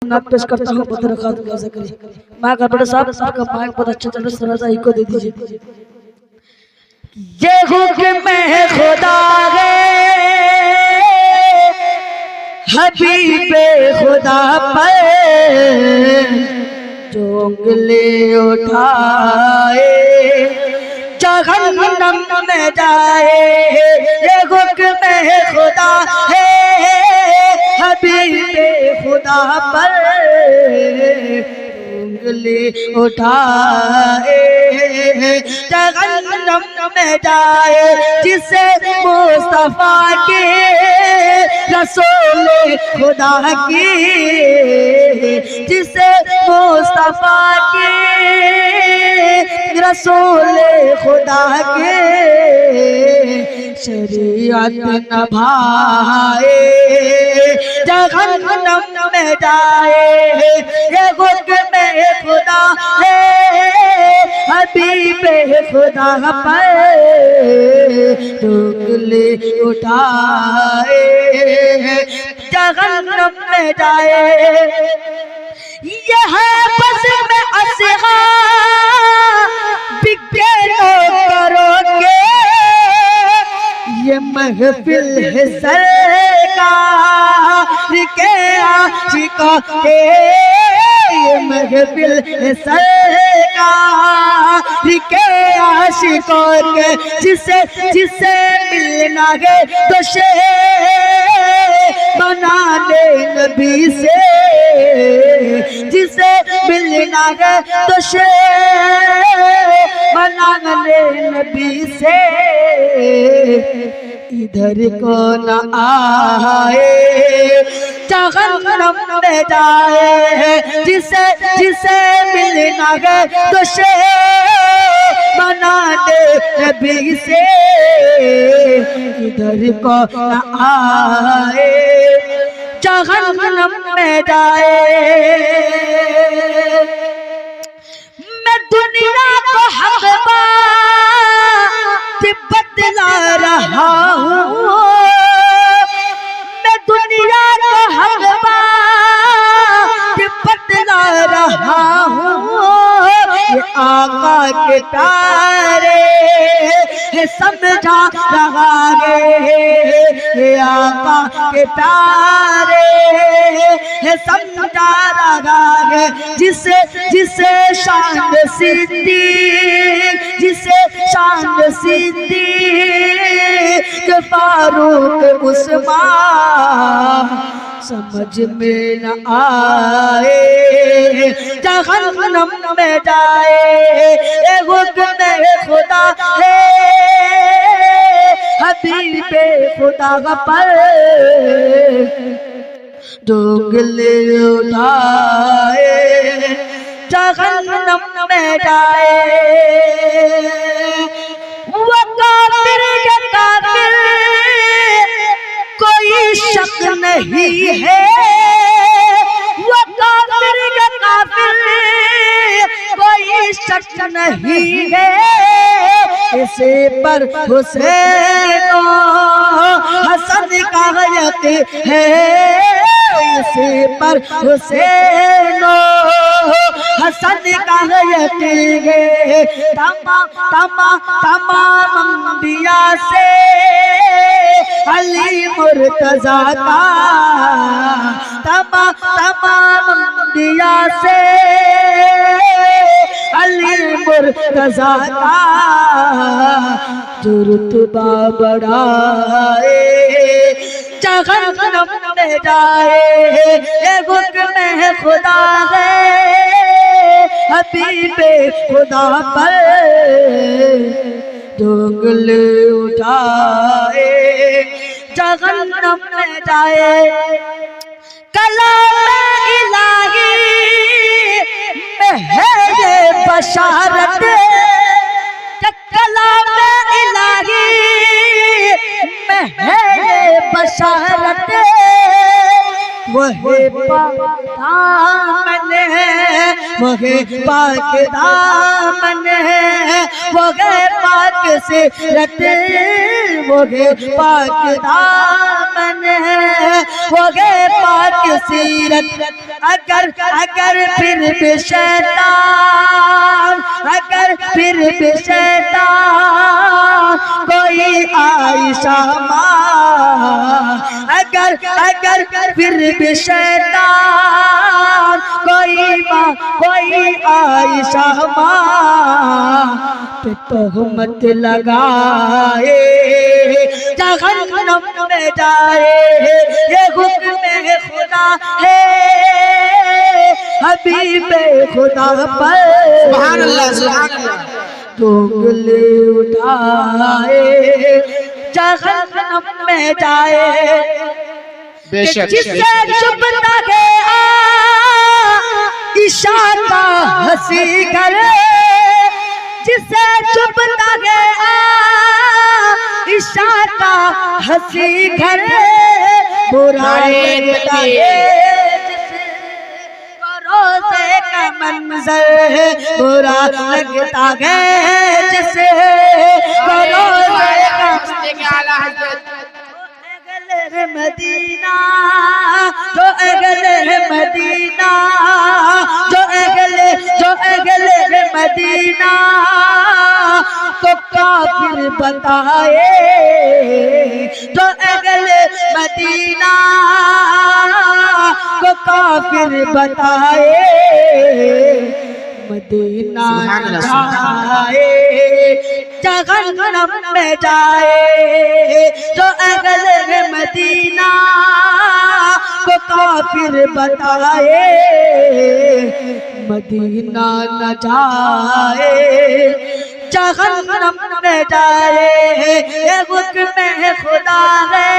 नाम पेश करता हूँ बदर खातून का ज़िक्र। माँ का बड़े साहब आपका माइक बहुत अच्छे तरह से रज़ाई को दे दीजिए। ये हुक्म है खुदा है हबीबे खुदा पर जो उंगली उठाए जहन्नम में जाए। ये हुक्म है खुदा है हबीबे खुदा पर उंगली उठाए जहन्नम में जाए। जिसे मुस्तफा के रसूल खुदा की, जिसे मुस्तफा के रसूल खुदा के शरीयत नभाए जहन्नम में जाए। ये हुक्म खुदा है हबीबे खुदा पर उंगली उठाए जहन्नम में जाए। ये है बस में असहा बिके करोगे, ये महफिल है सरकार के आशिकों के, ये महफिल है सरकार के आशिकों के। जिसे जिसे मिलना है तो बना दे नबी से, जिसे मिलना है तो बना दे नबी से। इधर को न आए जहन्नम में जाए। जिसे जिसे मिलना है तो बना दे नबी से। इधर को न आए जहन्नम में जाए। मैं दुनिया को हक बतला रहा हूँ, मैं दुनिया को हक बतला रहा हूँ। ये आका के प्यारे समझा रहा है, ये आका के प्यारे समझा रहा है। जिसे जिसे शान सिद्दीक, जिसे शान सिद्दीक फारूक उस्मान समझ में न आए जहन्नम में जाए। ये हुक्म खुदा है हबीबे खुदा पर जो उंगली उठाए जहन्नम में जाए। वो काफिर के काफिर कोई शक नहीं है, वो काफिर के काफिर कोई शक नहीं है। इसे पर हुसैन हसन का यकीन है, इसे पर हुसैन हसन का यकीन है। तमाम अंबिया से अली मुर्तज़ा का, तमाम अंबिया से अली मुर्तज़ा का जो रुतबा बढ़ाए जहन्नम में जाए। ये हुक्म है खुदा है हबीबे खुदा पर जो उंगली उठाए जहन्नम में जाए। कलाम इलाही में है ये बशारत, कलाम इलाही में है ये बशारत। वही पाक दामन है, वही पाक दामन है, वही पाक से रटे, वही पाक दामन दामन वो गए पाक सीरत। अगर अगर फिर भी शैतान, अगर फिर भी शैतान कोई आयशा माँ, अगर अगर फिर भी शैतान कोई माँ कोई आयशा माँ पे तोहमत लगाए जहन्नम में जाए। ये हुक्म खुदा है हबीबे खुदा पर सुभान अल्लाह सुभान अल्लाह तो उंगली उठाए जहन्नम में जाए। बेशक जिससे चुपता है इशारा हंसी करे, जिससे चुपता है इशारा हंसी करे, बुरा लगता है रोज़े का मंजर, बुरा लगता है जिसे रोज़े का मदीना, जो अगले मदीना, जो अगले मदीना तो काफिर बताए, जो अगले मदीना को काफिर बताए। मदीना जाए जहन्नम में जाए, जो अगले मदीना को काफिर बताए। मदीना न जाए जहन्नम में जाए, ये हुक्म खुदा है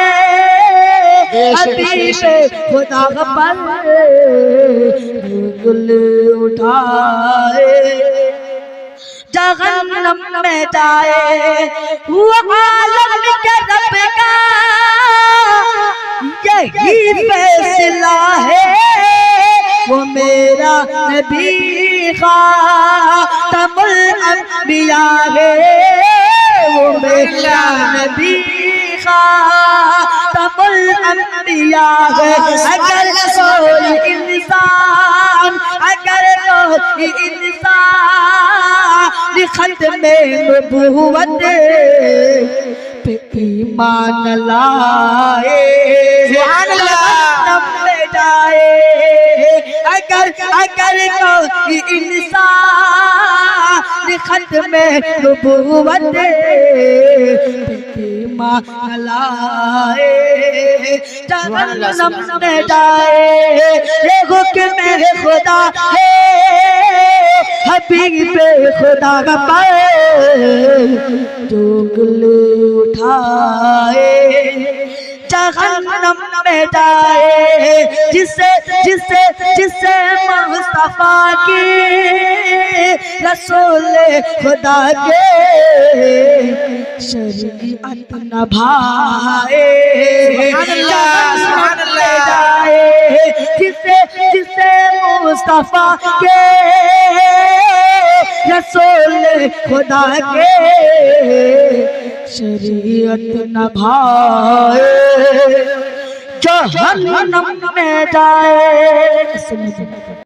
हबीबे खुदा पर उंगली उठाए जहन्नम में जाए। वो आलम के रब का यही फैसला है, वो मेरा नबी खातमुल अंबिया है, वो मेरा नबी खातमुल अंबिया है। अगर कोई इंसान, अगर कोई इंसान खत्मे नबुव्वत पे ईमान लाए जहन्नम में जाए। अगर अगर कोई इंसान खत्मे नबुव्वत पे ईमान लाए जहन्नम में जाए। ये हुक्म खुदा है हबीबे खुदा पर जो उंगली उठाए जहन्नम में जाए। जिसे जिसे जिसे मुस्तफा की रसूल खुदा के शरीअत न भाए जहन्नम में जाए। जिसे जिसे मुस्तफा के रसूल खुदा के शरीयत न भाए जहन्नम में जाए।